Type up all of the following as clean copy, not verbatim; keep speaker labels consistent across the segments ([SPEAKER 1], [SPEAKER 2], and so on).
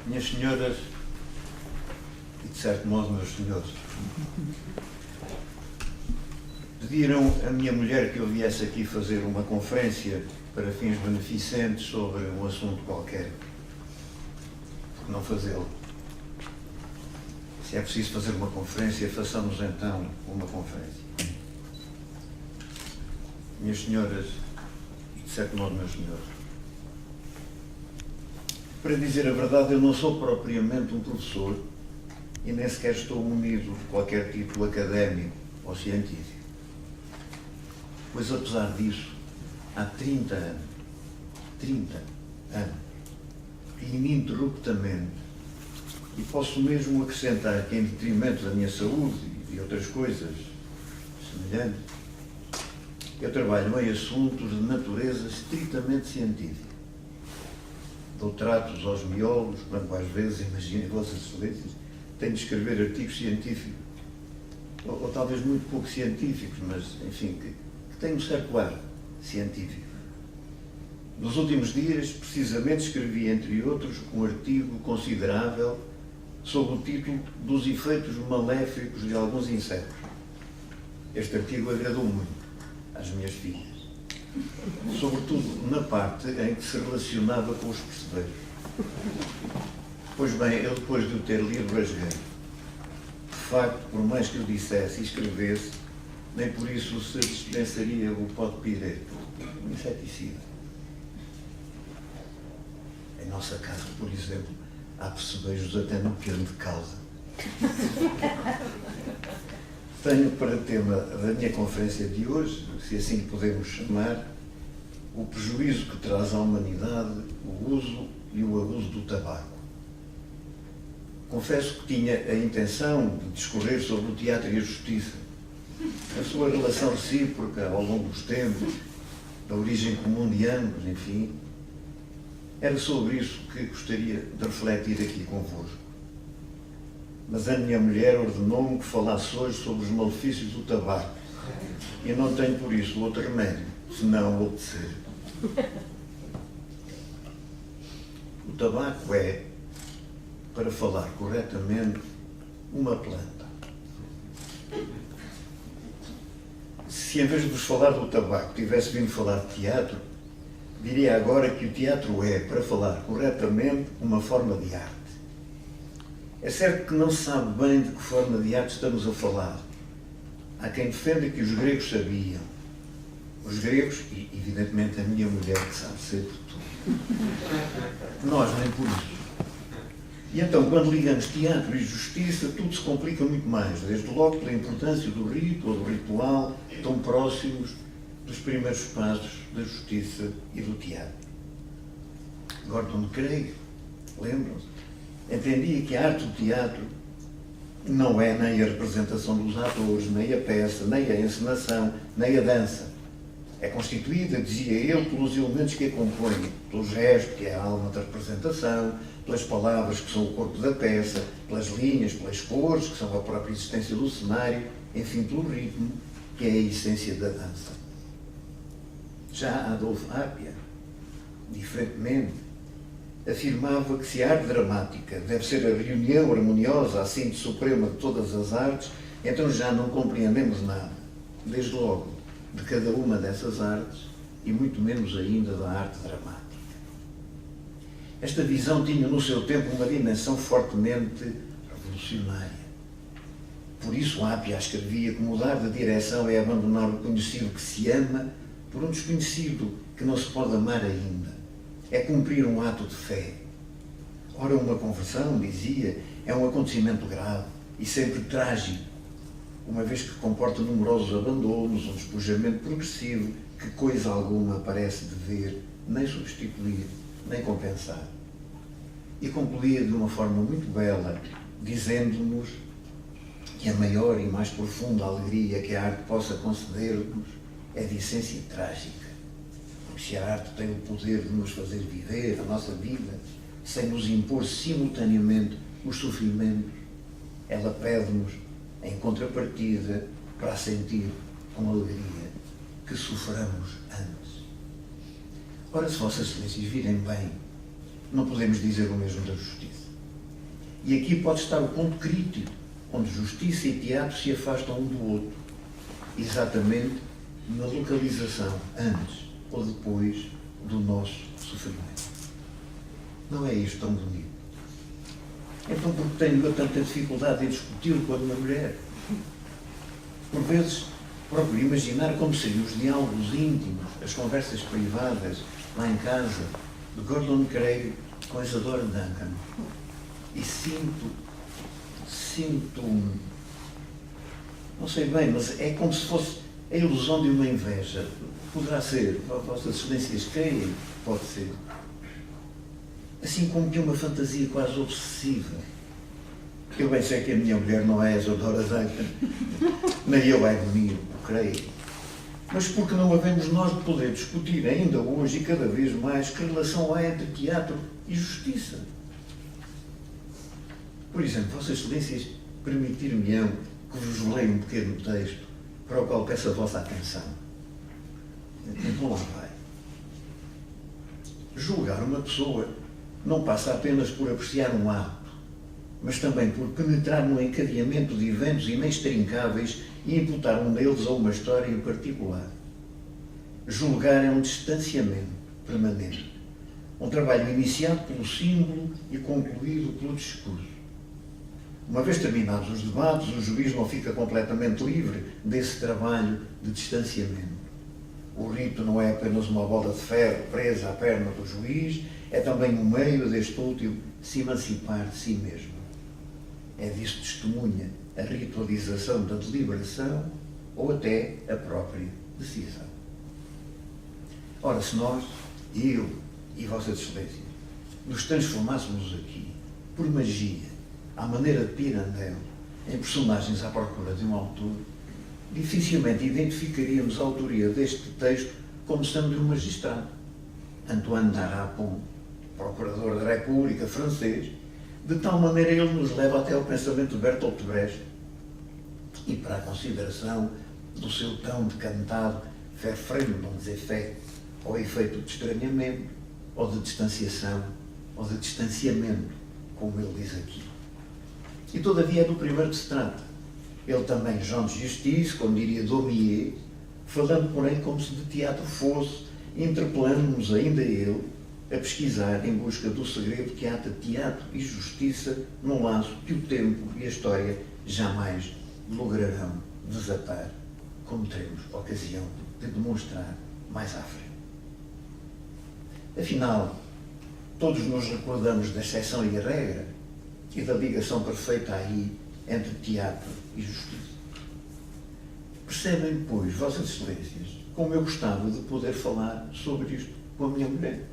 [SPEAKER 1] Minhas senhoras e, de certo modo, meus senhores, pediram a minha mulher que eu viesse aqui fazer uma conferência para fins beneficentes sobre um assunto qualquer. Por que não fazê-lo? Se é preciso fazer uma conferência, façamos então uma conferência. Minhas senhoras e, de certo modo, meus senhores, para dizer a verdade, eu não sou propriamente um professor e nem sequer estou munido de qualquer título académico ou científico. Pois, apesar disso, há 30 anos, ininterruptamente, e posso mesmo acrescentar que, em detrimento da minha saúde e de outras coisas semelhantes, eu trabalho em assuntos de natureza estritamente científica. Dou tratos aos miólogos, quando às vezes, imaginem Vossas Excelências, tenho de escrever artigos científicos, ou talvez muito pouco científicos, mas, enfim, que têm um certo ar científico. Nos últimos dias, precisamente, escrevi, entre outros, um artigo considerável sob o título dos efeitos maléficos de alguns insetos. Este artigo agradou muito às minhas filhas, sobretudo na parte em que se relacionava com os percebeiros. Pois bem, eu depois de o ter lido rasguei. De facto, por mais que eu dissesse e escrevesse, nem por isso se dispensaria o pó de pireto, um inseticida. Em nossa casa, por exemplo, há percebejos até no piano de causa. Tenho para tema da minha conferência de hoje, se assim podemos chamar, o prejuízo que traz à humanidade o uso e o abuso do tabaco. Confesso que tinha a intenção de discorrer sobre o teatro e a justiça, a sua relação recíproca ao longo dos tempos, da origem comum de ambos, enfim. Era sobre isso que gostaria de refletir aqui convosco. Mas a minha mulher ordenou-me que falasse hoje sobre os malefícios do tabaco. E não tenho por isso outro remédio, senão obedecer. O tabaco é, para falar corretamente, uma planta. Se em vez de vos falar do tabaco tivesse vindo falar de teatro, diria agora que o teatro é, para falar corretamente, uma forma de arte. É certo que não se sabe bem de que forma de arte estamos a falar. Há quem defenda que os gregos sabiam. Os gregos, e evidentemente a minha mulher que sabe sempre tudo. Nós nem por isso. E então, quando ligamos teatro e justiça, tudo se complica muito mais, desde logo pela importância do rito ou do ritual, tão próximos dos primeiros passos da justiça e do teatro. Gordon Craig, lembram-se, entendia que a arte do teatro não é nem a representação dos atores, nem a peça, nem a encenação, nem a dança. É constituída, dizia ele, pelos elementos que a compõem, pelo gesto, que é a alma da representação, pelas palavras, que são o corpo da peça, pelas linhas, pelas cores, que são a própria existência do cenário, enfim, pelo ritmo, que é a essência da dança. Já Adolf Appia, diferentemente, afirmava que se a arte dramática deve ser a reunião harmoniosa, a síntese suprema de todas as artes, então já não compreendemos nada, desde logo, de cada uma dessas artes, e muito menos ainda da arte dramática. Esta visão tinha no seu tempo uma dimensão fortemente revolucionária. Por isso Appia escrevia que mudar de direção é abandonar o conhecido que se ama por um desconhecido que não se pode amar ainda. É cumprir um ato de fé. Ora, uma conversão, dizia, é um acontecimento grave e sempre trágico, uma vez que comporta numerosos abandonos, um despojamento progressivo que coisa alguma parece dever nem substituir, nem compensar. E concluía de uma forma muito bela, dizendo-nos que a maior e mais profunda alegria que a arte possa conceder-nos é de essência trágica. Porque se a arte tem o poder de nos fazer viver a nossa vida, sem nos impor simultaneamente os sofrimentos, ela pede-nos, em contrapartida, para a sentir com alegria, que soframos antes. Ora, se Vossas Excelências virem bem, não podemos dizer o mesmo da justiça. E aqui pode estar o ponto crítico, onde justiça e teatro se afastam um do outro, exatamente na localização, antes ou depois do nosso sofrimento. Não é isto tão bonito? Então, porque tenho eu tanta dificuldade em discutir com a minha mulher? Por vezes, procuro imaginar como seriam os diálogos íntimos, as conversas privadas, lá em casa, de Gordon Craig com a Isadora Duncan. E sinto, não sei bem, mas é como se fosse a ilusão de uma inveja. Poderá ser, Vossas Excelências creem, pode ser. Assim como que uma fantasia quase obsessiva. Eu bem sei que a minha mulher não é a Isadora Duncan, nem eu é bonito, creio. Mas porque não havemos nós de poder discutir ainda hoje e cada vez mais que relação há entre teatro e justiça? Por exemplo, Vossas Excelências permitir-me-ão que vos leia um pequeno texto para o qual peço a vossa atenção. Então lá vai. Julgar uma pessoa não passa apenas por apreciar um ato, mas também por penetrar no encadeamento de eventos inextrincáveis e imputar um deles a uma história em particular. Julgar é um distanciamento permanente, um trabalho iniciado pelo símbolo e concluído pelo discurso. Uma vez terminados os debates, o juiz não fica completamente livre desse trabalho de distanciamento. O rito não é apenas uma bola de ferro presa à perna do juiz, é também um meio deste último se emancipar de si mesmo. É disso testemunha a ritualização da deliberação ou até a própria decisão. Ora, se nós, eu e Vossas Excelências, nos transformássemos aqui, por magia, à maneira de Pirandello, em personagens à procura de um autor, dificilmente identificaríamos a autoria deste texto como sendo de um magistrado. Antoine d'Arapon, procurador da República francês, de tal maneira ele nos leva até ao pensamento de Bertolt Brecht e para a consideração do seu tão decantado Verfremdung des Effets, ou efeito de estranhamento, ou de distanciação, ou de distanciamento, como ele diz aqui. E todavia é do primeiro que se trata. Ele também, Jean de Justice, como diria Daumier, falando, porém, como se de teatro fosse, interpelando-nos ainda ele a pesquisar em busca do segredo que ata teatro e justiça num laço que o tempo e a história jamais lograrão desatar, como teremos ocasião de demonstrar mais à frente. Afinal, todos nos recordamos da exceção e a regra e da ligação perfeita aí entre teatro e justiça. Percebem, pois, Vossas Excelências, como eu gostava de poder falar sobre isto com a minha mulher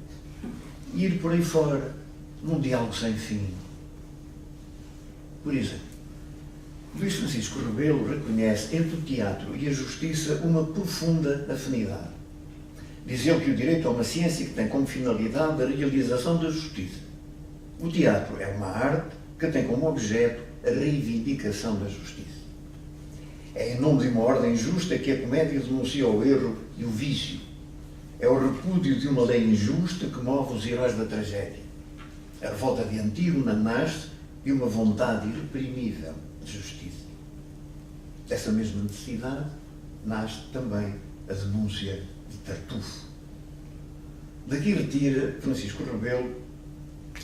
[SPEAKER 1] e ir por aí fora num diálogo sem fim. Por exemplo, Luís Francisco Rebelo reconhece entre o teatro e a justiça uma profunda afinidade. Diz ele que o direito é uma ciência que tem como finalidade a realização da justiça. O teatro é uma arte que tem como objeto a reivindicação da justiça. É em nome de uma ordem justa que a comédia denuncia o erro e o vício. É o repúdio de uma lei injusta que move os heróis da tragédia. A revolta de Antígona nasce de uma vontade irreprimível de justiça. Dessa mesma necessidade nasce também a denúncia de Tartufo. Daqui retira Francisco Rebelo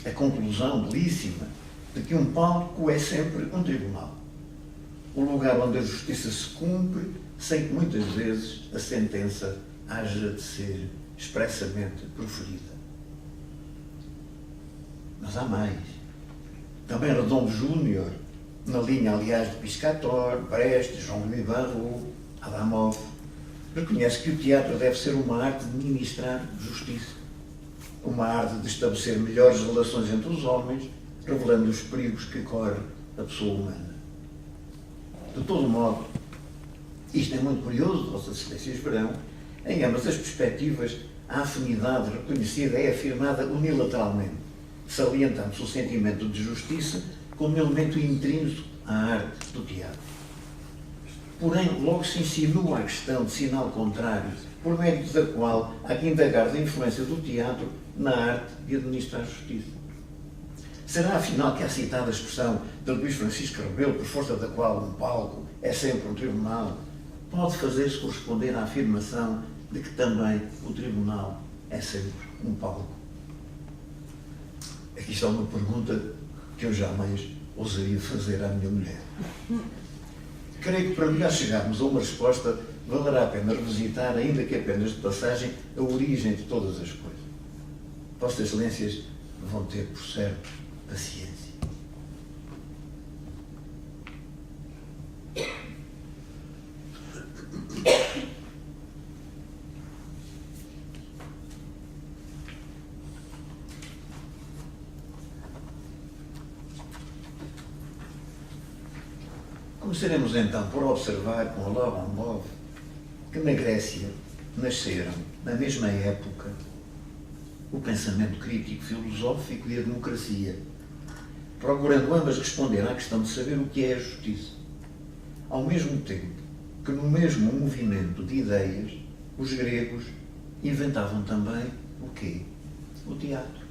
[SPEAKER 1] a conclusão belíssima de que um palco é sempre um tribunal, o lugar onde a justiça se cumpre sem que muitas vezes a sentença haja de ser expressamente proferida. Mas há mais. Também Redondo Júnior, na linha, aliás, de Piscator, Brecht, Jean-Louis Barrault, Adamov, reconhece que o teatro deve ser uma arte de ministrar justiça, uma arte de estabelecer melhores relações entre os homens, revelando os perigos que corre a pessoa humana. De todo modo, isto é muito curioso, Vossas Excelências verão, em ambas as perspectivas, a afinidade reconhecida é afirmada unilateralmente, salientando-se o sentimento de justiça como elemento intrínseco à arte do teatro. Porém, logo se insinua a questão de sinal contrário, por mérito da qual há que indagar da influência do teatro na arte de administrar justiça. Será afinal que a citada expressão de Luís Francisco Rebelo, por força da qual um palco é sempre um tribunal, pode fazer-se corresponder à afirmação de que também o tribunal é sempre um palco? Aqui está uma pergunta que eu jamais ousaria fazer à minha mulher. Creio que para melhor chegarmos a uma resposta, valerá a pena revisitar, ainda que apenas de passagem, a origem de todas as coisas. Vossas Excelências vão ter, por certo, paciência. Começaremos então por observar com Lobambov que na Grécia nasceram, na mesma época, o pensamento crítico, filosófico e a democracia, procurando ambas responder à questão de saber o que é a justiça, ao mesmo tempo que no mesmo movimento de ideias os gregos inventavam também o quê? O teatro.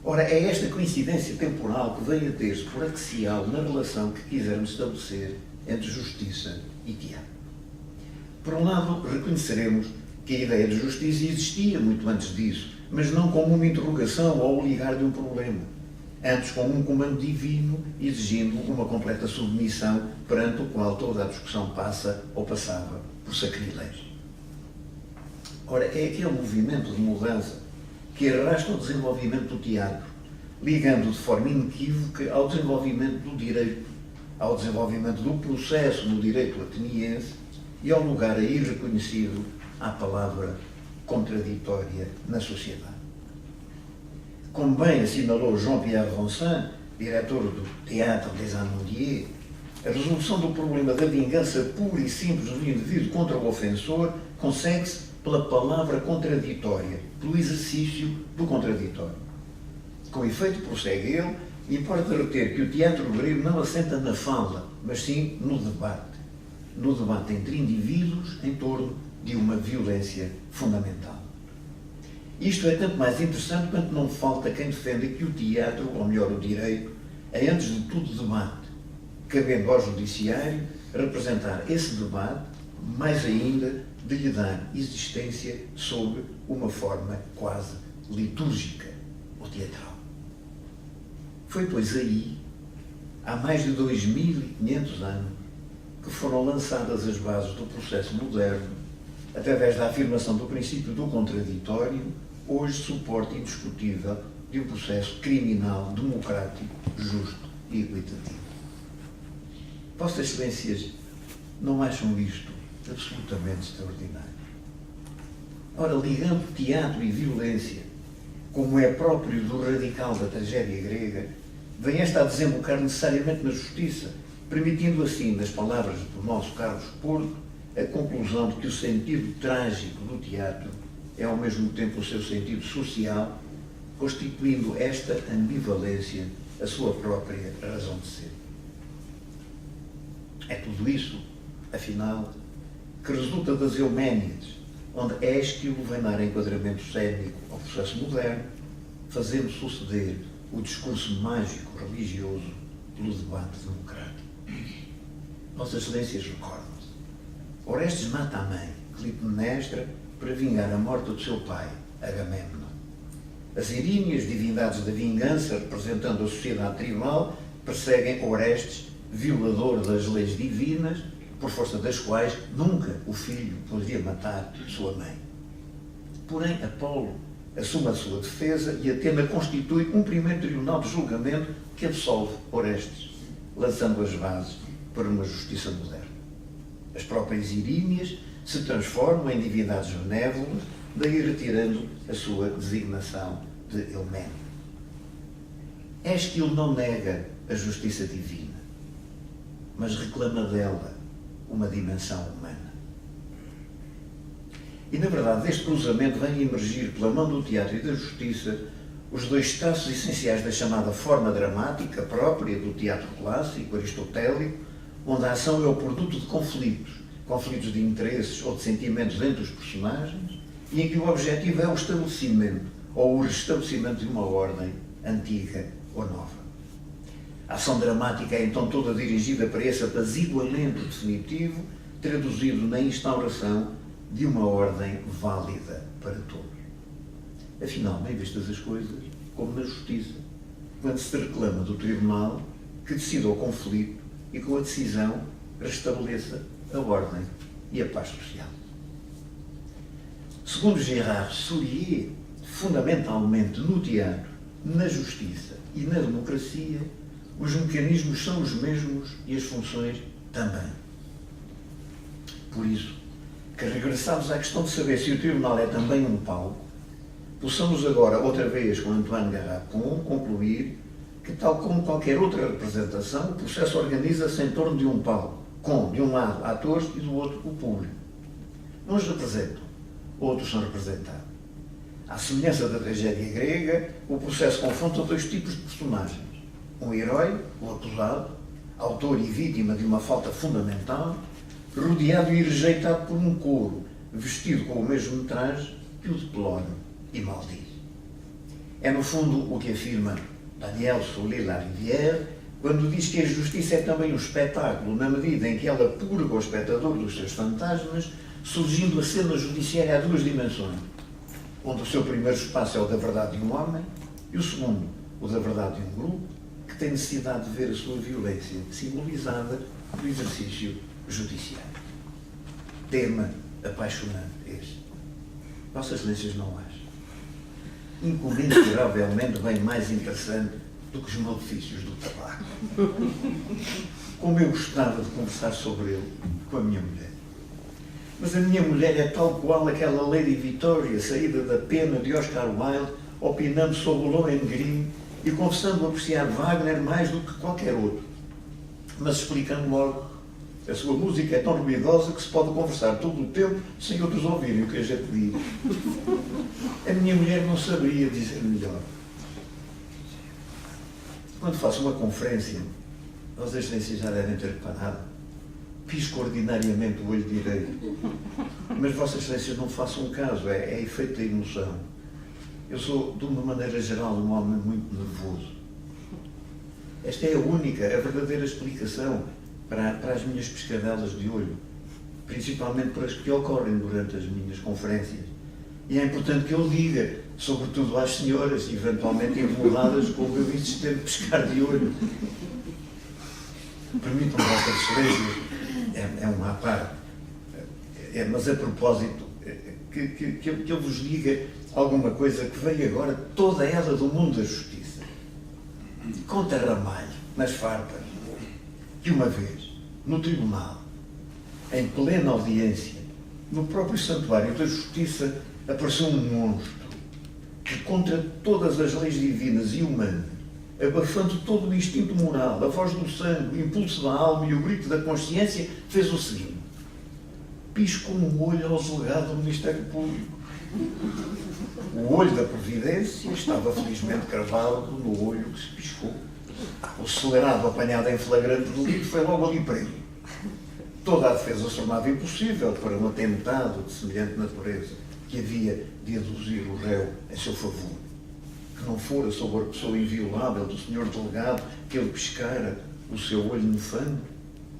[SPEAKER 1] Ora, é esta coincidência temporal que vem a ter-se por axial na relação que quisermos estabelecer entre justiça e teatro. Por um lado, reconheceremos que a ideia de justiça existia muito antes disso, mas não como uma interrogação ou o ligar de um problema, antes como um comando divino exigindo uma completa submissão perante o qual toda a discussão passa ou passava por sacrilégio. Ora, é aquele movimento de mudança que arrasta o desenvolvimento do teatro, ligando de forma inequívoca ao desenvolvimento do direito, ao desenvolvimento do processo no direito ateniense e ao lugar aí reconhecido à palavra contraditória na sociedade. Como bem assinalou Jean-Pierre Rancin, diretor do Théâtre des Amandiers, a resolução do problema da vingança pura e simples do indivíduo contra o ofensor consegue-se pela palavra contraditória, pelo exercício do contraditório. Com efeito, prossegue ele, importa reter que o teatro grego não assenta na fala, mas sim no debate entre indivíduos em torno de uma violência fundamental. Isto é tanto mais interessante quanto não falta quem defenda que o teatro, ou melhor, o direito, é antes de tudo debate, cabendo ao judiciário representar esse debate, mais ainda de lhe dar existência sob uma forma quase litúrgica ou teatral. Foi, pois, aí, há mais de 2500 anos, que foram lançadas as bases do processo moderno, através da afirmação do princípio do contraditório, hoje suporte indiscutível de um processo criminal, democrático, justo e equitativo. Vossas Excelências não acham isto absolutamente extraordinário? Ora, ligando teatro e violência, como é próprio do radical da tragédia grega, vem esta a desembocar necessariamente na justiça, permitindo assim, nas palavras do nosso Carlos Porto, a conclusão de que o sentido trágico do teatro é ao mesmo tempo o seu sentido social, constituindo esta ambivalência a sua própria razão de ser. É tudo isso, afinal, que resulta das Euménides, onde Ésquilo vem dar enquadramento cénico ao processo moderno, fazendo suceder o discurso mágico religioso pelo debate democrático. Vossas Excelências recordam-se. Orestes mata a mãe, Clitemnestra, para vingar a morte do seu pai, Agamemnon. As Iríneas, divindades da vingança, representando a sociedade tribal, perseguem Orestes, violador das leis divinas, por força das quais nunca o filho poderia matar sua mãe. Porém, Apolo assume a sua defesa e Atena constitui um primeiro tribunal de julgamento que absolve Orestes, lançando as bases para uma justiça moderna. As próprias Iríneas se transformam em divindades benévolas, daí retirando a sua designação de Eumene. Ésquilo não nega a justiça divina, mas reclama dela uma dimensão humana. E, na verdade, deste cruzamento vem emergir, pela mão do teatro e da justiça, os dois traços essenciais da chamada forma dramática própria do teatro clássico, aristotélico, onde a ação é o produto de conflitos de interesses ou de sentimentos entre os personagens, e em que o objetivo é o estabelecimento ou o restabelecimento de uma ordem antiga ou nova. A ação dramática é então toda dirigida para esse apaziguamento definitivo, traduzido na instauração de uma ordem válida para todos. Afinal, bem vistas as coisas, como na justiça, quando se reclama do tribunal que decida o conflito e com a decisão restabeleça a ordem e a paz social. Segundo Gérard Sourier, fundamentalmente no teatro, na justiça e na democracia, os mecanismos são os mesmos e as funções também. Por isso, que regressados à questão de saber se o tribunal é também um palco, possamos agora, outra vez com Antoine Garapon, concluir que, tal como qualquer outra representação, o processo organiza-se em torno de um palco, com, de um lado, atores e do outro, o público. Uns representam, outros são representados. À semelhança da tragédia grega, o processo confronta dois tipos de personagens. Um herói, o acusado, autor e vítima de uma falta fundamental, rodeado e rejeitado por um coro, vestido com o mesmo traje que o deplora e maldiz. É, no fundo, o que afirma Daniel Soler-Larivière quando diz que a justiça é também um espetáculo, na medida em que ela purga o espectador dos seus fantasmas, surgindo a cena judiciária a duas dimensões, onde o seu primeiro espaço é o da verdade de um homem e o segundo, o da verdade de um grupo, que tem necessidade de ver a sua violência simbolizada no exercício judiciário. Tema apaixonante este. Vossas Excelências não acham? Incomparavelmente bem mais interessante do que os malefícios do tabaco. Como eu gostava de conversar sobre ele com a minha mulher. Mas a minha mulher é tal qual aquela Lady Victoria, saída da pena de Oscar Wilde, opinando sobre o Lohengrin e confessando apreciar Wagner mais do que qualquer outro, mas explicando logo: a sua música é tão ruidosa que se pode conversar todo o tempo sem outros ouvirem o que a gente diz. A minha mulher não saberia dizer melhor. Quando faço uma conferência, Vossas Excelências já devem ter reparado, pisco ordinariamente o olho direito. Mas Vossas Excelências não façam caso, é efeito da emoção. Eu sou, de uma maneira geral, um homem muito nervoso. Esta é a única, a verdadeira explicação para as minhas pescadelas de olho, principalmente para as que ocorrem durante as minhas conferências. E é importante que eu diga, sobretudo às senhoras, eventualmente incomodadas com o meu insistente pescar de olho. Permitam-me, Vossas Excelências, é um à parte, mas a propósito, que eu vos diga alguma coisa que veio agora, toda ela do mundo da justiça. Conta Ramalho, nas farpas, que uma vez, no tribunal, em plena audiência, no próprio santuário da justiça, apareceu um monstro que, contra todas as leis divinas e humanas, abafando todo o instinto moral, a voz do sangue, o impulso da alma e o grito da consciência, fez o seguinte: piscou um olho ao delegado do Ministério Público. O olho da Providência estava felizmente cravado no olho que se piscou. O acelerado apanhado em flagrante delito foi logo ali preso. Toda a defesa tornava impossível para um atentado de semelhante natureza que havia de aduzir o réu em seu favor. Que não fora sobre a pessoa inviolável do senhor delegado que ele piscara o seu olho no fango?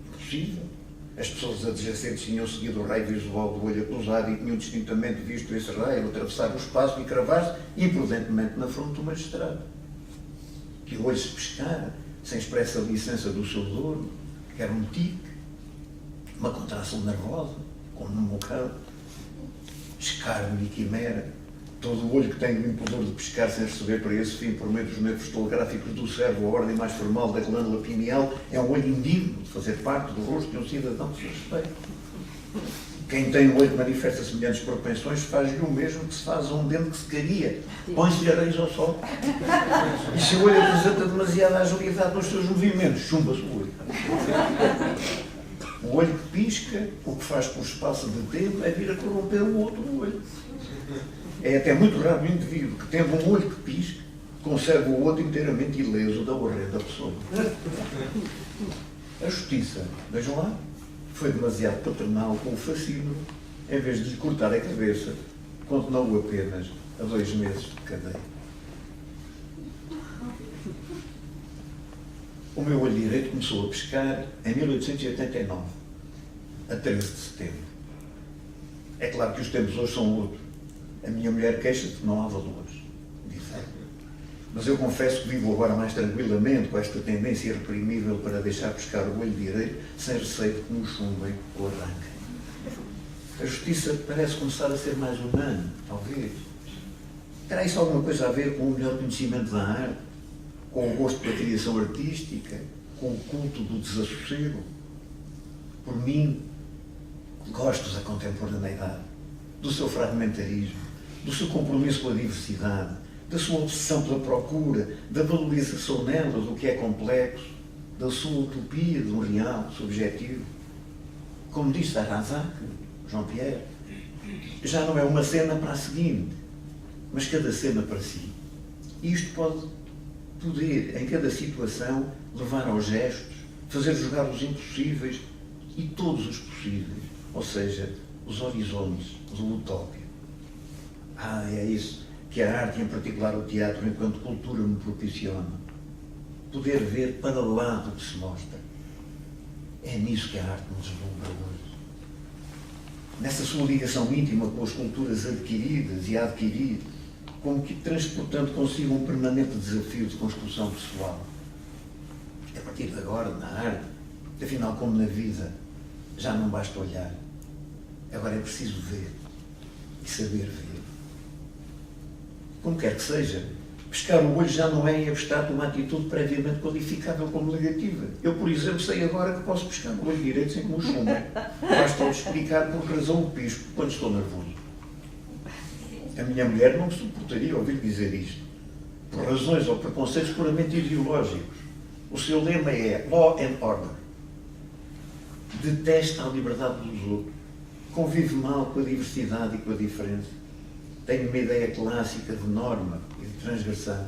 [SPEAKER 1] Impossível. As pessoas adjacentes tinham seguido o raio visual do olho acusado e tinham distintamente visto esse raio atravessar o espaço e cravar-se imprudentemente na fronte do magistrado. Que o olho se pescara, sem expressa licença do seu dono, que era um tique, uma contração nervosa, como num bocado, escárnio e quimera. Todo o olho que tem o impudor de pescar sem receber para esse fim, por meio dos nervos telegráficos do cérebro, a ordem mais formal da glândula pineal, é um olho indigno de fazer parte do rosto de um cidadão de seu respeito. Quem tem o olho que manifesta semelhantes propensões faz-lhe o mesmo que se faz a um dente que se caria. Põe-se-lhe areias ao sol. E se o olho apresenta demasiada agilidade nos seus movimentos, chumba-se o olho. O olho que pisca, o que faz por espaço de tempo é vir a corromper o outro olho. É até muito raro o indivíduo que, tendo um olho que pisca, conserva o outro inteiramente ileso da horrenda pessoa. A justiça, vejam lá, foi demasiado paternal com o fascínio, em vez de lhe cortar a cabeça, condenou-o apenas a 2 meses de cadeia. O meu olho direito começou a pescar em 1889, a 13 de setembro. É claro que os tempos hoje são outros. A minha mulher queixa-se que não há valores, disse ela. Mas eu confesso que vivo agora mais tranquilamente com esta tendência irreprimível para deixar pescar o olho direito sem receio de que nos chumbem ou arranquem. A justiça parece começar a ser mais humana, talvez. Terá isso alguma coisa a ver com o melhor conhecimento da arte? Com o gosto pela criação artística? Com o culto do desassossego? Por mim, gosto da contemporaneidade, do seu fragmentarismo, do seu compromisso com a diversidade, da sua obsessão pela procura, da valorização nela do que é complexo, da sua utopia de um real subjetivo. Como disse Darrazac, João Pierre, já não é uma cena para a seguinte, mas cada cena para si. E isto pode poder, em cada situação, levar aos gestos, fazer jogar os impossíveis e todos os possíveis, ou seja, os horizontes do utópio. É isso que a arte, em particular o teatro, enquanto cultura, me propiciona. Poder ver para lá do que se mostra. É nisso que a arte nos deslumbra hoje. Nessa sua ligação íntima com as culturas adquiridas e a adquirir, como que transportando consigo um permanente desafio de construção pessoal. A partir de agora, na arte, afinal, como na vida, já não basta olhar. Agora é preciso ver e saber ver. Como quer que seja, pescar o olho já não é em abstrato uma atitude previamente qualificável como negativa. Eu, por exemplo, sei agora que posso pescar o olho direito sem que me chumbem. Basta-me explicar por que razão o pisco quando estou nervoso. A minha mulher não me suportaria ouvir dizer isto, por razões ou preconceitos puramente ideológicos. O seu lema é Law and Order. Detesta a liberdade dos outros. Convive mal com a diversidade e com a diferença. Tem uma ideia clássica de norma e de transgressão.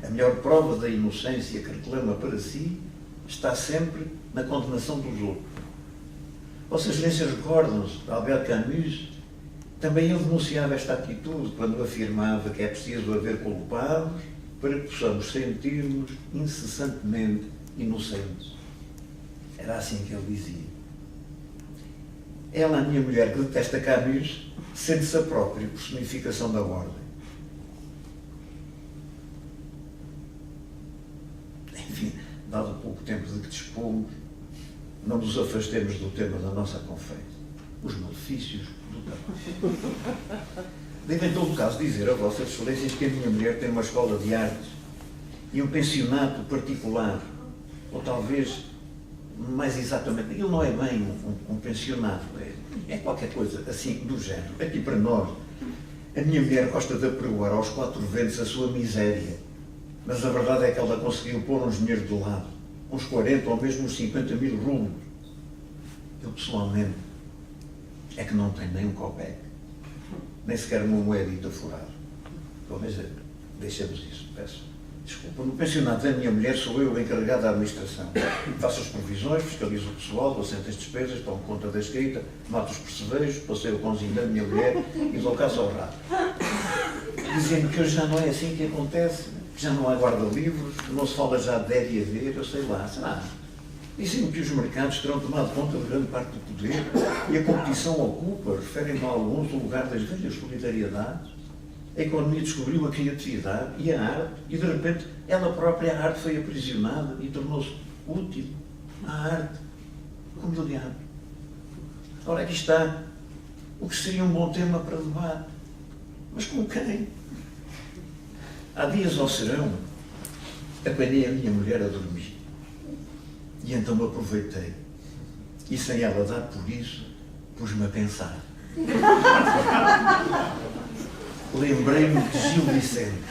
[SPEAKER 1] A melhor prova da inocência que reclama para si está sempre na condenação dos outros. Vossas Excelências recordam-se de Albert Camus. Também ele denunciava esta atitude quando afirmava que é preciso haver culpados para que possamos sentir-nos incessantemente inocentes. Era assim que ele dizia. Ela, a minha mulher, que detesta Camus, sente-se a própria personificação da ordem. Enfim, dado o pouco tempo de que dispomos, não nos afastemos do tema da nossa conferência, os malefícios do tabaco. Devo em todo caso dizer a Vossas Excelências que a minha mulher tem uma escola de artes e um pensionato particular, ou talvez, mais exatamente, ele não é bem um pensionato, é qualquer coisa assim do género. Aqui para nós, a minha mulher gosta de apregoar aos quatro ventos a sua miséria, mas a verdade é que ela conseguiu pôr uns dinheiros de lado, uns 40 ou mesmo uns 50 mil rublos. Eu, pessoalmente, é que não tenho nem um copec, nem sequer uma moedita furada. Bom, mas deixemos isso, peço desculpa. No pensionato da minha mulher sou eu o encarregado da administração. Faço as provisões, fiscalizo o pessoal, assento as despesas, tomo conta da escrita, mato os percevejos, passeio o cãozinho da minha mulher e dou caça ao rato. Dizendo que hoje já não é assim que acontece, que já não há guarda-livros, não se fala já de deve haver, eu sei lá, será? Dizem que os mercados terão tomado conta de grande parte do poder e a competição ocupa, referem-me a alguns, o lugar das velhas solidariedades. A economia descobriu a criatividade e a arte e, de repente, ela própria, a arte, foi aprisionada e tornou-se útil à arte, como do diabo. Ora, aqui está o que seria um bom tema para debate. Mas com quem? Há dias ao serão, apanhei a minha mulher a dormir. E então me aproveitei. E sem ela dar por isso, pus-me a pensar. Lembrei-me de Gil Vicente.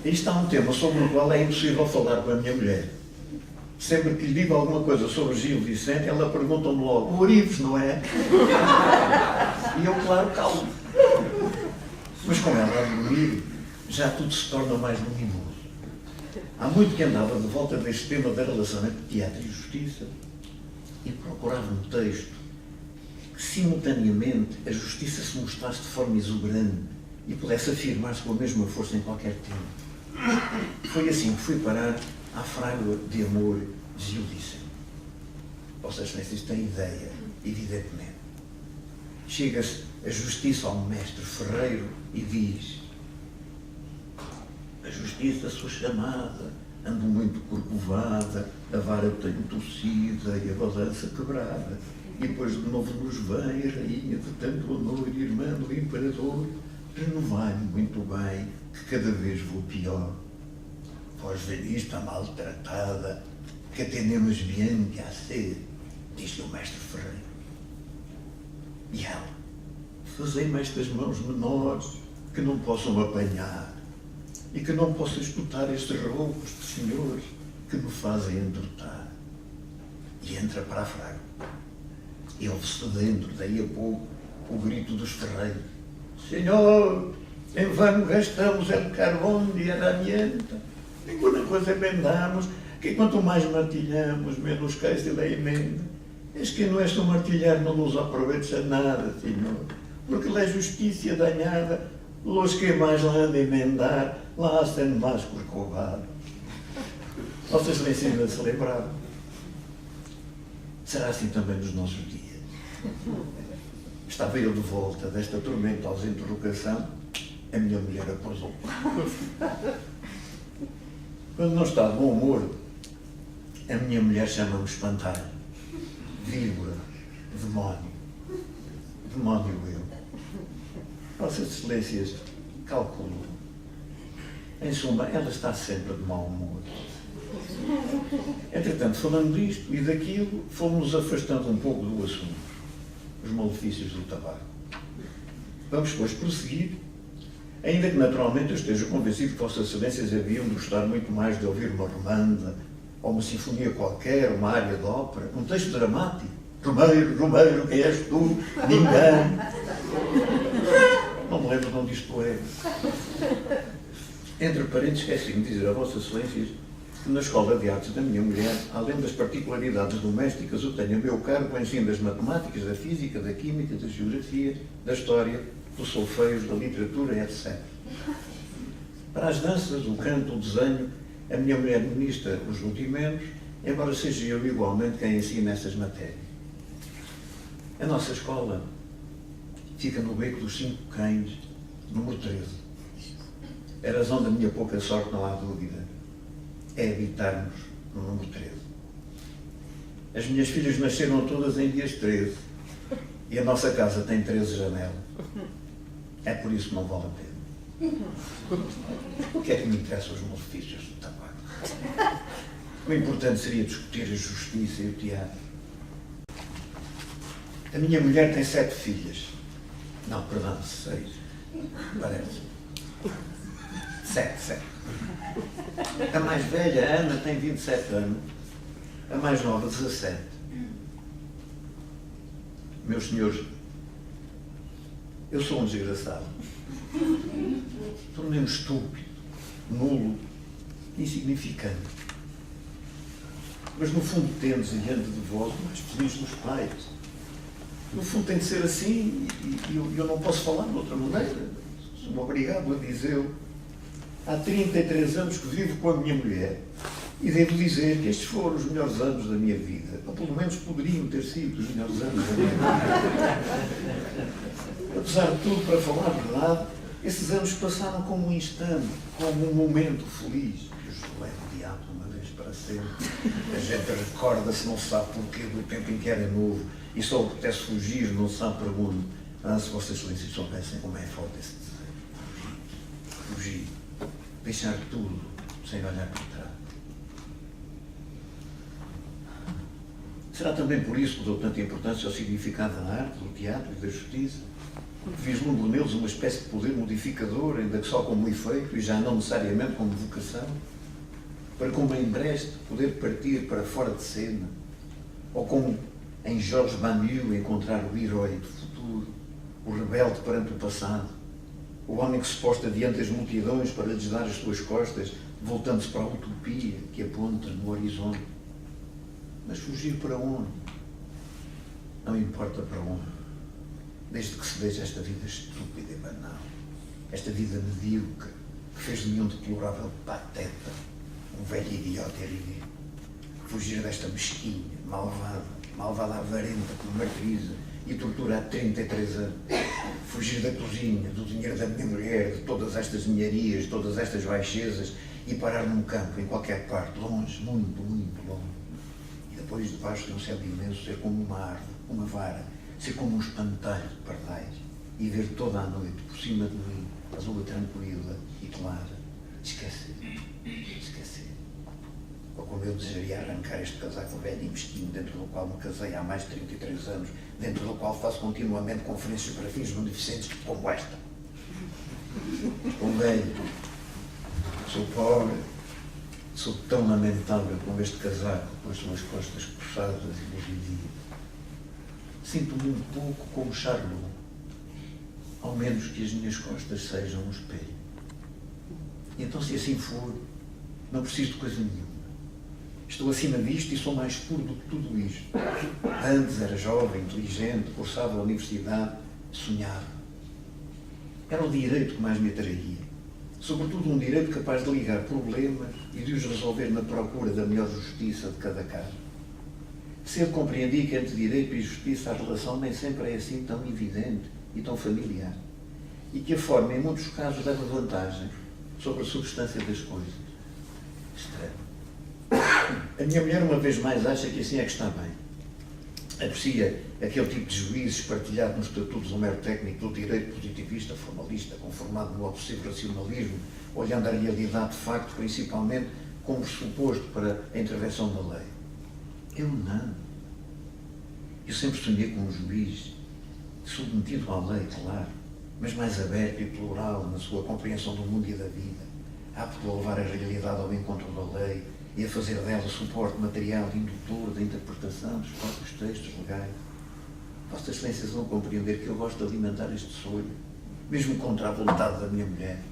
[SPEAKER 1] Isto há um tema sobre o qual é impossível falar com a minha mulher. Sempre que lhe digo alguma coisa sobre Gil Vicente, ela pergunta-me logo, o Orives, não é? E eu, claro, calmo. Mas com ela a dormir, já tudo se torna mais luminoso. Há muito que andava de volta deste tema da relação entre teatro e justiça e procurava um texto que, simultaneamente, a justiça se mostrasse de forma exuberante e pudesse afirmar-se com a mesma força em qualquer tempo. Foi assim que fui parar à Frágua de Amor de Gil Vicente. Vossas Excelências têm ideia, evidentemente. Chega-se a justiça ao mestre ferreiro e diz: a justiça, a sua chamada, ando muito corcovada, a vara tenho torcida e a balança quebrada. E depois de novo nos vem a rainha de tanto honor e irmã do imperador, renovai-me muito bem, que cada vez vou pior. Vós ver isto, a maltratada, que atendemos bem que há ser, disse o mestre ferreiro. E ela: fazei-me estas mãos menores, que não possam apanhar, e que não possam escutar estes roubos de senhores que me fazem endurtar. E entra para a Fraga. E ouve-se dentro, daí a pouco, o grito dos ferreiros: Senhor, em vão gastamos el carvão de herramienta, ninguna coisa vendamos, que quanto mais martilhamos, menos cai-se da emenda. Es que nuestro martilhar não nos aproveita nada, Senhor, porque la justiça dañada, los que mais la han de emendar, la hacen mais corcovado. Vossas Excelências ainda se lembraram. Será assim também nos nossos dias. Estava eu de volta desta tormentosa interrogação, a minha mulher acordou. Quando não está de bom humor, a minha mulher chama-me espantalho, vírgula, demónio. Demónio eu. Vossas Excelências, calculo. Em suma, ela está sempre de mau humor. Entretanto, falando disto e daquilo, fomos nos afastando um pouco do assunto, os malefícios do tabaco. Vamos, pois, prosseguir, ainda que naturalmente eu esteja convencido que Vossas Excelências haviam de gostar muito mais de ouvir uma romanda, ou uma sinfonia qualquer, uma área de ópera, um texto dramático. Romeiro, Romeiro, quem és tu? Ninguém. Não me lembro de onde isto é. Entre parênteses, esqueci-me de dizer a Vossas Excelências que na Escola de Artes da minha mulher, além das particularidades domésticas, eu tenho a meu cargo o ensino das matemáticas, da física, da química, da geografia, da história, dos solfeios, da literatura, etc. Para as danças, o canto, o desenho, a minha mulher ministra os rudimentos, embora seja eu igualmente quem ensina essas matérias. A nossa escola fica no Beco dos Cinco Cães, número 13. A razão da minha pouca sorte, não há dúvida, é habitarmos no número 13. As minhas filhas nasceram todas em dias 13 e a nossa casa tem 13 janelas. É por isso que não vale a pena. O que é que me interessa os malefícios do tabaco? O importante seria discutir a justiça e o teatro. A minha mulher tem 7 filhas. Não, perdão, 6. Parece. 7. A mais velha, Ana, tem 27 anos. A mais nova, 17. Meus senhores, eu sou um desgraçado. Tornei-me estúpido, nulo, insignificante. Mas no fundo tendes diante de vós o mais feliz dos pais. No fundo tem de ser assim e eu não posso falar de outra maneira. Sou-me obrigado a dizê-lo. Há 33 anos que vivo com a minha mulher e devo dizer que estes foram os melhores anos da minha vida. Ou pelo menos poderiam ter sido os melhores anos da minha vida. Apesar de tudo, para falar a verdade, esses anos passaram como um instante, como um momento feliz. Que os leva o diabo uma vez para sempre. A gente recorda-se, não sabe porquê, do tempo em que era novo e só apetece fugir, não sabe para onde. Se Vossas Excelências soubessem como é forte esse desejo. Fugir. Deixar tudo sem olhar para trás. Será também por isso que dou tanta importância ao significado da arte, do teatro e da justiça? Porque vislumbro neles uma espécie de poder modificador, ainda que só como efeito e já não necessariamente como vocação, para como em Brest poder partir para fora de cena, ou como em Jorge Baniou encontrar o herói do futuro, o rebelde perante o passado, o homem que se posta diante das multidões para lhes dar as suas costas, voltando-se para a utopia que aponta no horizonte. Mas fugir para onde? Não importa para onde, desde que se veja esta vida estúpida e banal. esta vida medíocre que fez de mim um deplorável pateta, um velho idiota erudito. Fugir desta mesquinha, malvada avarenta que me martiriza e tortura há 33 anos. Fugir da cozinha, do dinheiro da minha mulher, de todas estas ninharias, de todas estas baixezas e parar num campo, em qualquer parte, longe, muito, muito longe. E depois, debaixo de um céu imenso, ser como uma árvore, uma vara, ser como um espantalho de pardais e ver toda a noite, por cima de mim, a lua tranquila e clara. Esquecer. Ou como eu desejaria arrancar este casaco velho e mesquinho, dentro do qual me casei há mais de 33 anos, dentro do qual faço continuamente conferências para fins beneficentes como esta. Estou velho, sou pobre, sou tão lamentável como este casaco, com as suas costas puxadas e luzidias. Sinto-me um pouco como Charlot, ao menos que as minhas costas sejam um espelho. E então, se assim for, não preciso de coisa nenhuma. Estou acima disto e sou mais puro do que tudo isto. Antes era jovem, inteligente, cursava a universidade, sonhava. Era o direito que mais me atraía. Sobretudo um direito capaz de ligar problemas e de os resolver na procura da melhor justiça de cada caso. Cedo compreendi que entre direito e justiça a relação nem sempre é assim tão evidente e tão familiar. E que a forma, em muitos casos, leva vantagem sobre a substância das coisas. Estranho. A minha mulher, uma vez mais, acha que assim é que está bem. Aprecia aquele tipo de juízes partilhado nos estatutos do mero técnico do direito positivista, formalista, conformado no obsessivo racionalismo, olhando a realidade de facto, principalmente, como pressuposto para a intervenção da lei. Eu não. Eu sempre sonhei com um juiz submetido à lei, claro, mas mais aberto e plural na sua compreensão do mundo e da vida, apto a levar a realidade ao encontro da lei e a fazer dela suporte material e indutor da interpretação dos próprios textos legais. Vossas Excelências vão compreender que eu gosto de alimentar este sonho, mesmo contra a vontade da minha mulher.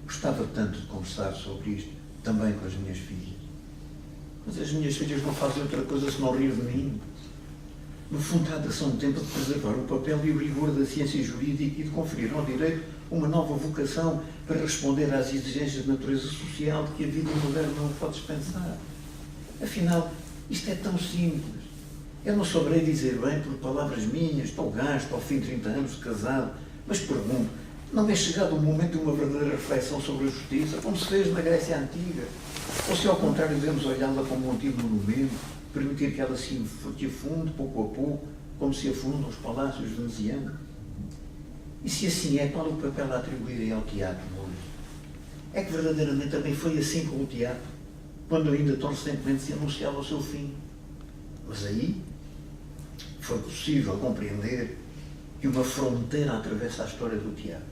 [SPEAKER 1] Gostava tanto de conversar sobre isto, também com as minhas filhas. Mas as minhas filhas não fazem outra coisa senão rir de mim. No fundo, trata-se um tempo de preservar o papel e o rigor da ciência jurídica e de conferir ao direito uma nova vocação para responder às exigências de natureza social de que a vida moderna não pode dispensar. Afinal, isto é tão simples. Eu não saberei dizer bem por palavras minhas, estou gasto ao fim de 30 anos de casado, mas pergunto, não é chegado o momento de uma verdadeira reflexão sobre a justiça, como se fez na Grécia Antiga? Ou se ao contrário devemos olhá-la como um antigo monumento, permitir que ela se afunde pouco a pouco, como se afundam os palácios venezianos? E se assim é, qual o papel a atribuir ao teatro hoje? É que verdadeiramente também foi assim com o teatro, quando ainda tão recentemente se anunciava o seu fim. Mas aí foi possível compreender que uma fronteira atravessa a história do teatro.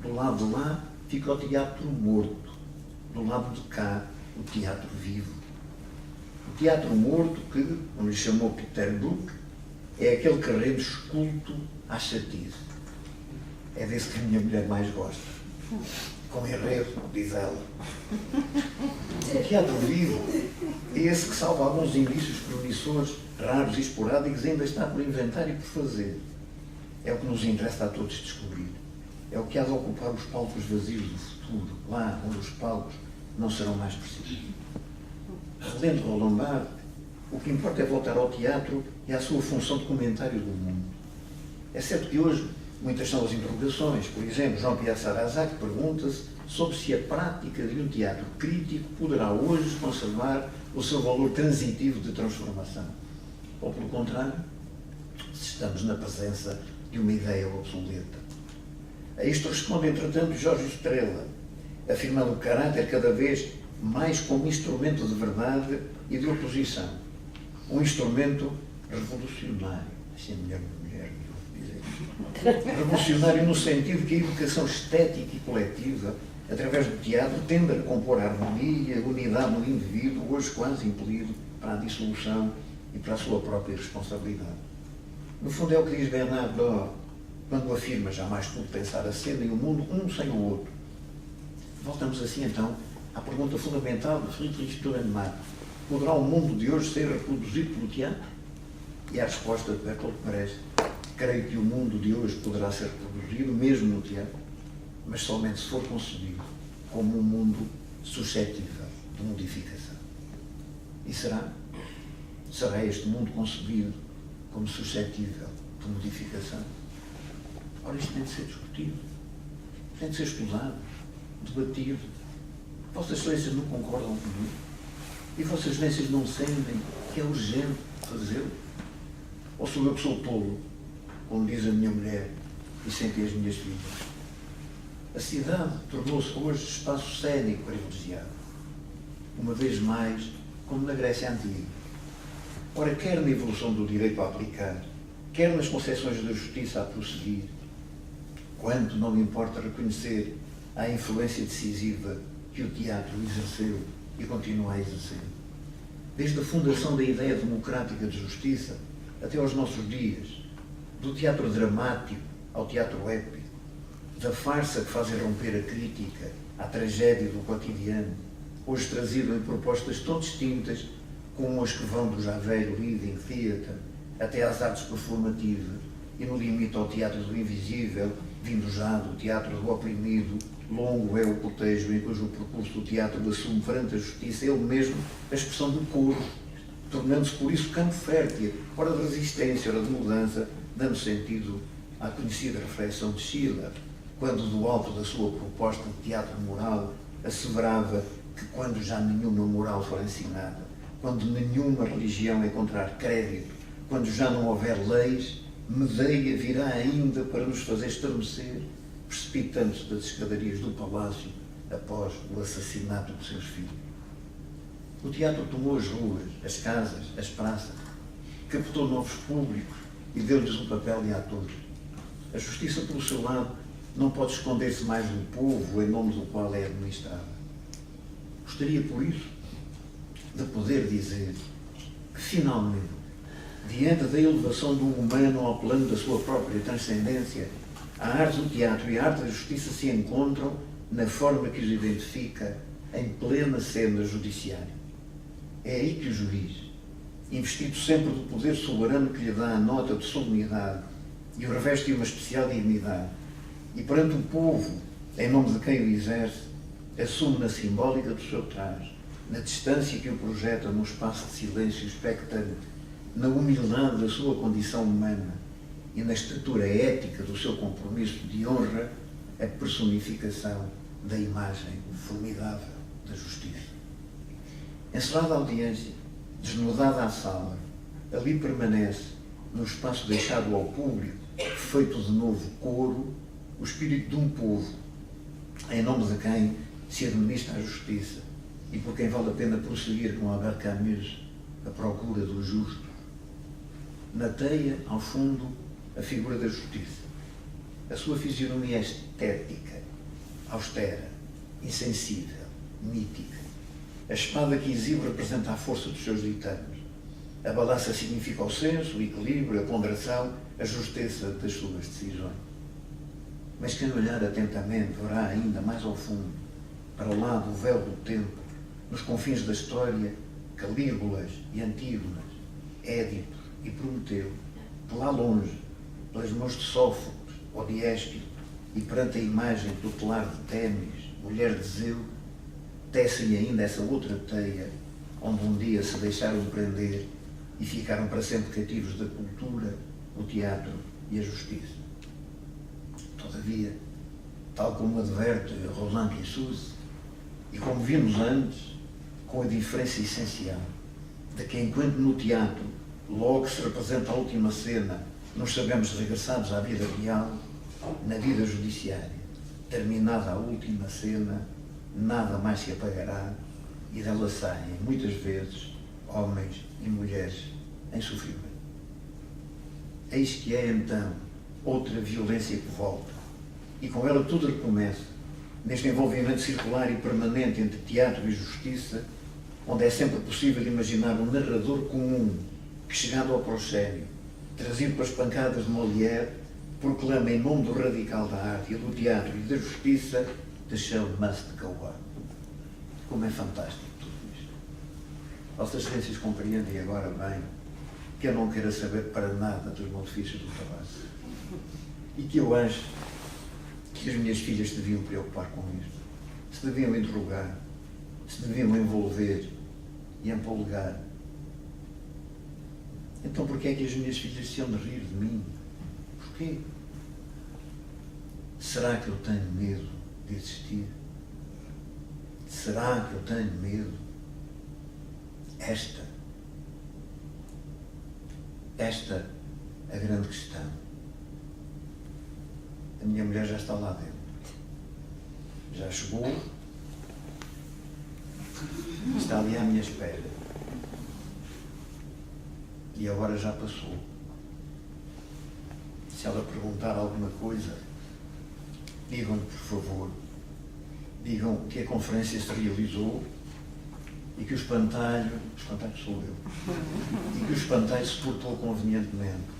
[SPEAKER 1] Do lado de lá fica o teatro morto, do lado de cá o teatro vivo. O teatro morto, que, como lhe chamou Peter Brook, é aquele que rende esculto à chatice. É desse que a minha mulher mais gosta. Com enredo, diz ela. O teatro vivo é esse que, salva alguns indícios promissores, raros e esporádicos, ainda está por inventar e por fazer. É o que nos interessa a todos descobrir. É o que há de ocupar os palcos vazios do futuro, lá onde os palcos não serão mais precisos. Relendo Roland Barthes, o que importa é voltar ao teatro e à sua função de comentário do mundo. É certo que hoje muitas são as interrogações. Por exemplo, Jean-Pierre Sarrazac pergunta-se sobre se a prática de um teatro crítico poderá hoje conservar o seu valor transitivo de transformação. Ou, pelo contrário, se estamos na presença de uma ideia obsoleta. A isto responde, entretanto, Jorge Estrela, afirmando o caráter cada vez mais como instrumento de verdade e de oposição. Um instrumento revolucionário. Assim a mulher dizer. Revolucionário no sentido que a educação estética e coletiva, através do teatro, tende a compor a harmonia, a unidade do indivíduo, hoje quase impelido para a dissolução e para a sua própria responsabilidade. No fundo é o que diz Bernard Law, quando afirma jamais tudo pensar a cena e o mundo um sem o outro. Voltamos assim então à pergunta fundamental de Friedrich Dürrenmatt: poderá o mundo de hoje ser reproduzido pelo teatro? E a resposta de Bertolt Brecht: creio que o mundo de hoje poderá ser reproduzido mesmo no teatro. mas somente se for concebido como um mundo suscetível de modificação. E será? Será este mundo concebido como suscetível de modificação? Ora, isto tem de ser discutido, tem de ser estudado, debatido. Vossas Excelências não concordam comigo? E Vossas Excelências não sentem que é urgente fazê-lo? Ou sou eu que sou tolo, como diz a minha mulher e sentem as minhas filhas? A cidade tornou-se hoje espaço cénico privilegiado, uma vez mais, como na Grécia Antiga. Ora, quer na evolução do direito a aplicar, quer nas concepções da justiça a prosseguir, quanto não me importa reconhecer a influência decisiva que o teatro exerceu e continua a exercer. Desde a fundação da ideia democrática de justiça até aos nossos dias, do teatro dramático ao teatro épico, da farsa que faz irromper a crítica à tragédia do cotidiano, hoje trazido em propostas tão distintas como as que vão do já velho Living Theatre até às artes performativas e no limite ao teatro do invisível, vindo já do teatro do oprimido. Longo é o cortejo em cujo percurso o teatro assume perante a justiça ele mesmo a expressão do coro, tornando-se por isso campo fértil, ora de resistência, ora de mudança, dando sentido à conhecida reflexão de Schiller, quando do alto da sua proposta de teatro moral asseverava que quando já nenhuma moral for ensinada, quando nenhuma religião encontrar crédito, quando já não houver leis, Medeia virá ainda para nos fazer estremecer, precipitando-se das escadarias do palácio após o assassinato de seus filhos. O teatro tomou as ruas, as casas, as praças, captou novos públicos e deu-lhes um papel de atores. A justiça, pelo seu lado, não pode esconder-se mais do povo em nome do qual é administrada. Gostaria, por isso, de poder dizer que, finalmente, diante da elevação do humano ao plano da sua própria transcendência, a arte do teatro e a arte da justiça se encontram na forma que os identifica em plena cena judiciária. É aí que o juiz, investido sempre do poder soberano que lhe dá a nota de solenidade e o reveste de uma especial dignidade, e perante o povo, em nome de quem o exerce, assume na simbólica do seu traje, na distância que o projeta num espaço de silêncio expectante, na humildade da sua condição humana e na estatura ética do seu compromisso de honra, a personificação da imagem formidável da justiça. Encerrada a audiência, desnudada a sala, ali permanece, no espaço deixado ao público, feito de novo coro, o espírito de um povo, em nome de quem se administra a justiça e por quem vale a pena prosseguir com Albert Camus a procura do justo. Na teia, ao fundo, a figura da justiça. A sua fisionomia é estética, austera, insensível, mítica. A espada que exibe representa a força dos seus ditames. A balança significa o senso, o equilíbrio, a ponderação, a justeza das suas decisões. Mas quem olhar atentamente verá ainda mais ao fundo, para lá do véu do tempo, nos confins da história, Calígulas e Antígonas, Édipo e Prometeu, de lá longe, pelas mãos de Sófocles ou de Ésquilo, e perante a imagem tutelar de Témis, mulher de Zeu, tecem ainda essa outra teia, onde um dia se deixaram prender e ficaram para sempre cativos da cultura, o teatro e a justiça. Todavia, tal como adverte Roland Kissous, e como vimos antes, com a diferença essencial de que, enquanto no teatro logo se representa a última cena, nos sabemos regressados à vida real, na vida judiciária, terminada a última cena, nada mais se apagará e dela saem, muitas vezes, homens e mulheres em sofrimento. Eis que é, então, outra violência que volta, e com ela tudo recomeça, neste envolvimento circular e permanente entre teatro e justiça, onde é sempre possível imaginar um narrador comum que, chegando ao proscénio, trazido pelas pancadas de Molière, proclama em nome do radical da arte e do teatro e da justiça: "The show must go on." Como é fantástico tudo isto. Vossas Excelências compreendem agora bem que eu não quero saber para nada dos malefícios do tabaco. E que eu acho que que as minhas filhas se deviam preocupar com isto, se deviam interrogar, se deviam envolver e empolgar. Então porquê é que as minhas filhas se hão de rir de mim? Porquê? Será que eu tenho medo de existir? Será que eu tenho medo? Esta a grande questão. A minha mulher já está lá dentro. Já chegou. Está ali à minha espera. E agora já passou. Se ela perguntar alguma coisa, digam-lhe, por favor, digam que a conferência se realizou e que o espantalho sou eu, e que o espantalho se portou convenientemente.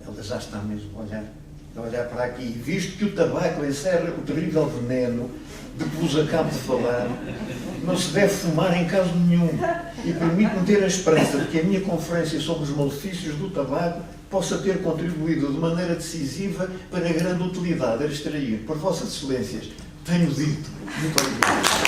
[SPEAKER 1] Ela já está mesmo a olhar para aqui, e visto que o tabaco encerra o terrível veneno de que vos acabo de falar, não se deve fumar em caso nenhum, e permite-me ter a esperança de que a minha conferência sobre os malefícios do tabaco possa ter contribuído de maneira decisiva para a grande utilidade a extrair por vossas excelências. Tenho dito. Muito obrigado.